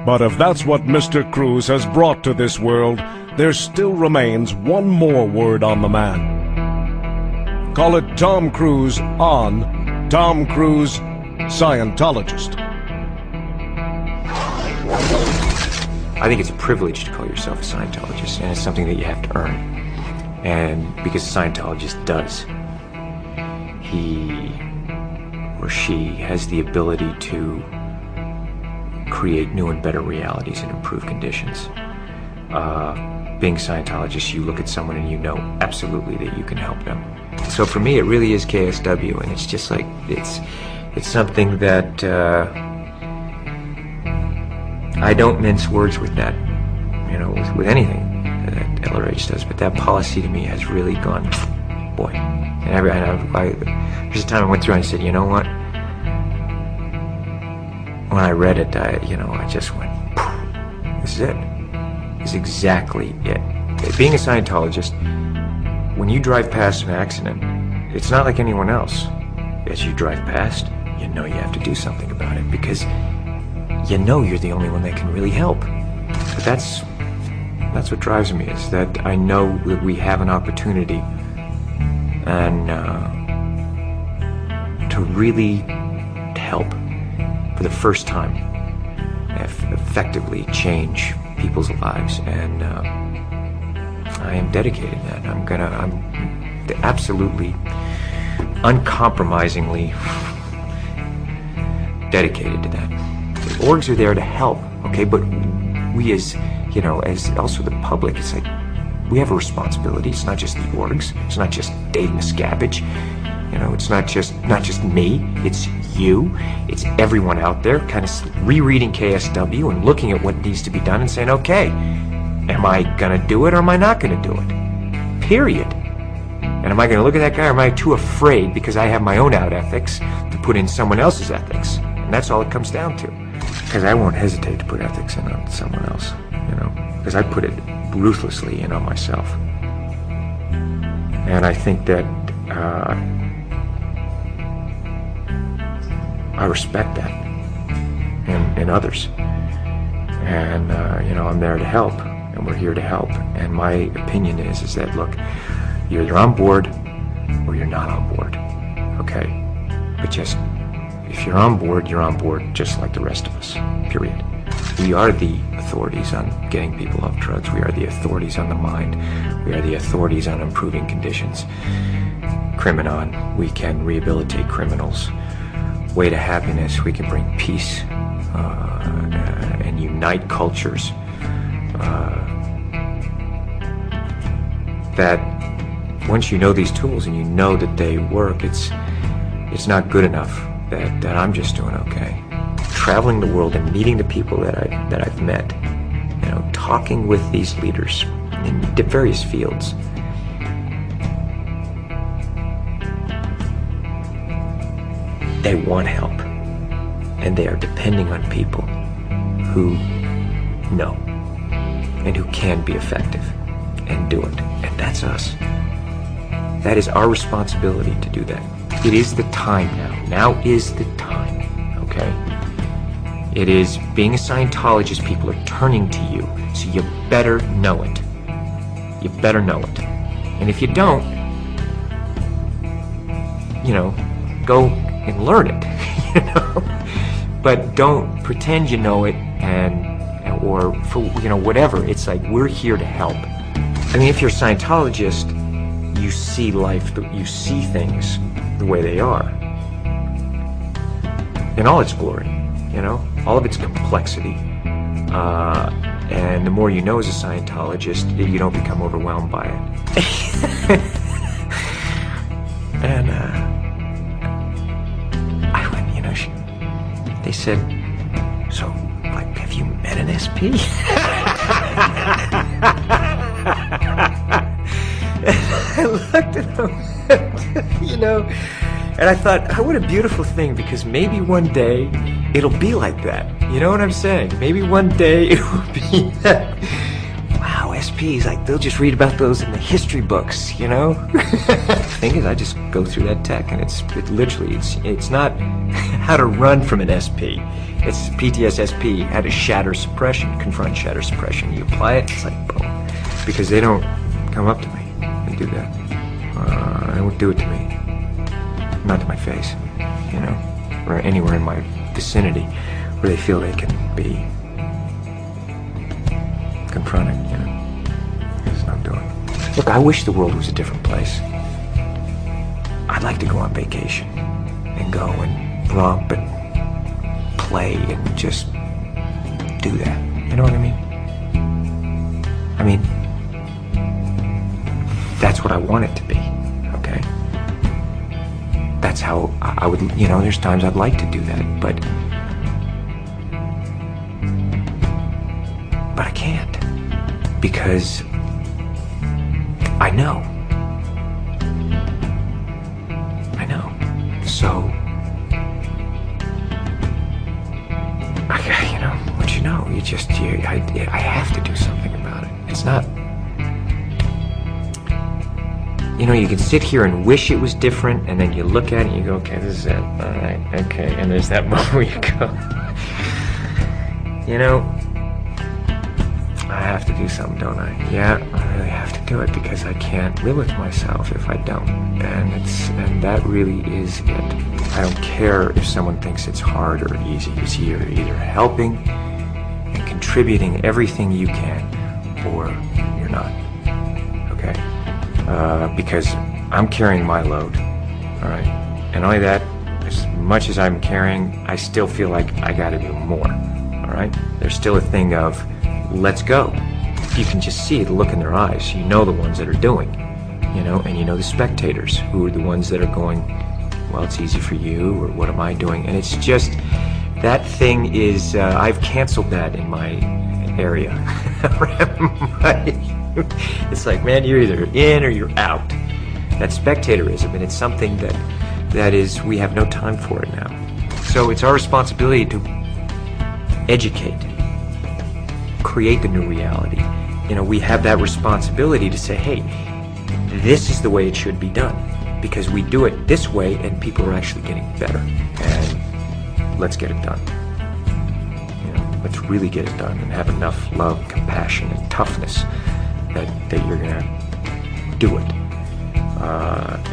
But if that's what Mr. Cruz has brought to this world, there still remains one more word on the man. Call it Tom Cruise on Tom Cruise, Scientologist. I think it's a privilege to call yourself a Scientologist, and it's something that you have to earn. And because a Scientologist does, he or she has the ability to create new and better realities and improve conditions. Being a Scientologist, you look at someone and you know absolutely that you can help them. So for me, it really is KSW, and it's just like, it's something that I don't mince words with that, you know, with anything that LRH does, but that policy to me has really gone, boy. And there's a time I went through and I said, you know what? When I read it, I just went, this is it. This is exactly it. Being a Scientologist, when you drive past an accident, it's not like anyone else. As you drive past, you know you have to do something about it because you know you're the only one that can really help. But that's what drives me, is that I know that we have an opportunity and to really help for the first time, effectively change people's lives, and I am dedicated to that. I'm absolutely, uncompromisingly dedicated to that. The orgs are there to help, okay, but we as also the public, it's like, we have a responsibility. It's not just the orgs, it's not just Dave Miscavige, it's not just me, it's you, it's everyone out there kind of rereading KSW and looking at what needs to be done and saying, okay, am I gonna do it or am I not gonna do it? Period. And am I gonna look at that guy, or am I too afraid because I have my own out ethics to put in someone else's ethics? And that's all it comes down to. Because I won't hesitate to put ethics in on someone else, because I put it ruthlessly in on myself. And I think that I respect that in others. And, I'm there to help, and we're here to help. And my opinion is that, look, you're either on board or you're not on board, okay? But just, if you're on board just like the rest of us, period. We are the authorities on getting people off drugs. We are the authorities on the mind. We are the authorities on improving conditions. Criminon, we can rehabilitate criminals. Way to happiness, we can bring peace and unite cultures. That once you know these tools and you know that they work, it's not good enough that I'm just doing okay. Traveling the world and meeting the people that I've met, talking with these leaders in various fields. They want help, and they are depending on people who know and who can be effective and do it. And that's us. That is our responsibility to do that. It is the time now. Now is the time, okay? It is, being a Scientologist, people are turning to you, so you better know it. You better know it. And if you don't, go and learn it, But don't pretend you know it, or for, whatever. It's like, we're here to help. I mean, if you're a Scientologist, you see life, you see things the way they are. In all its glory, all of its complexity. And the more you know as a Scientologist, you don't become overwhelmed by it. And I went, they said, so, like, have you met an SP? I looked at them, and I thought, oh, what a beautiful thing, because maybe one day it'll be like that. You know what I'm saying? Maybe one day it will be that, wow, SPs, like, they'll just read about those in the history books, you know? The thing is, I just go through that tech, and it's not how to run from an SP. It's PTSSP, how to shatter suppression, confront shatter suppression. You apply it, it's like, boom. Because they don't come up to me and do that. They won't do it to me. Not to my face, you know? Or anywhere in my vicinity where they feel they can be confronted, you know? That's what I'm doing. Look, I wish the world was a different place. I'd like to go on vacation and go and romp and play and just do that. You know what I mean? I mean, that's what I want it to be, okay? That's how I would, you know, there's times I'd like to do that, but I can't, because I know. So, you know, what you know, I have to do something about it. It's not, you know, you can sit here and wish it was different, and then you look at it and you go, okay, this is it, all right, okay, and there's that moment where you go, you know, I have to do something, don't I? Yeah, I really have to do it, because I can't live with myself if I don't, and that really is it. I don't care if someone thinks it's hard or easy. It's you're either helping and contributing everything you can, or you're not, okay? Because I'm carrying my load, all right? And only that, as much as I'm carrying, I still feel like I gotta do more, all right? There's still a thing of, let's go. You can just see the look in their eyes. You know the ones that are doing, you know, and you know the spectators who are the ones that are going, well, it's easy for you, or what am I doing? And it's just, that thing is, I've canceled that in my area. It's like, man, you're either in or you're out. That spectatorism, and it's something that is, we have no time for it now. So it's our responsibility to educate, create the new reality. You know, we have that responsibility to say, hey, this is the way it should be done, because we do it this way and people are actually getting better, and let's get it done. You know, let's really get it done and have enough love, compassion, and toughness that you're gonna do it,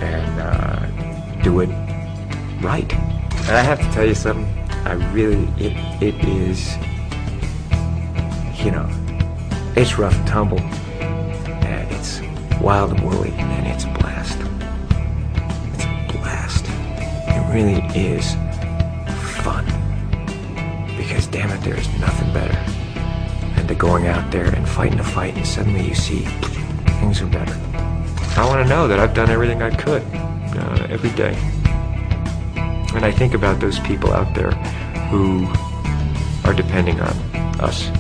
and do it right. And I have to tell you something, it is, you know, it's rough and tumble, and it's wild and woolly, and it's a blast. It's a blast. It really is fun, because damn it, there's nothing better than to going out there and fighting a fight, and suddenly you see things are better. I want to know that I've done everything I could every day. And I think about those people out there who are depending on us.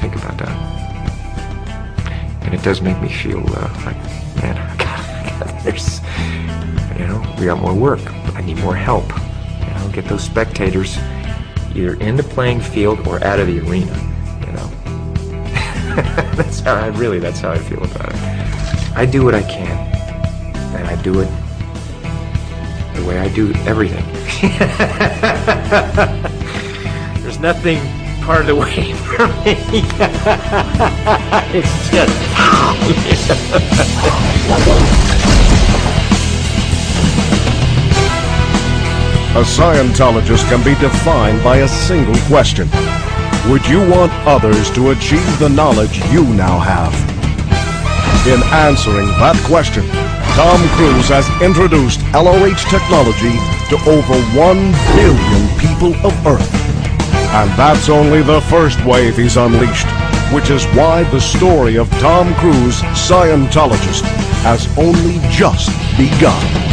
About that, and it does make me feel like, man, there's, you know, we got more work. I need more help. You know, get those spectators either in the playing field or out of the arena. You know, that's how I feel about it. I do what I can, and I do it the way I do everything. There's nothing part of the way for me. It's just A Scientologist can be defined by a single question. Would you want others to achieve the knowledge you now have? In answering that question, Tom Cruise has introduced LOH technology to over 1 billion people of Earth. And that's only the first wave he's unleashed, which is why the story of Tom Cruise, Scientologist, has only just begun.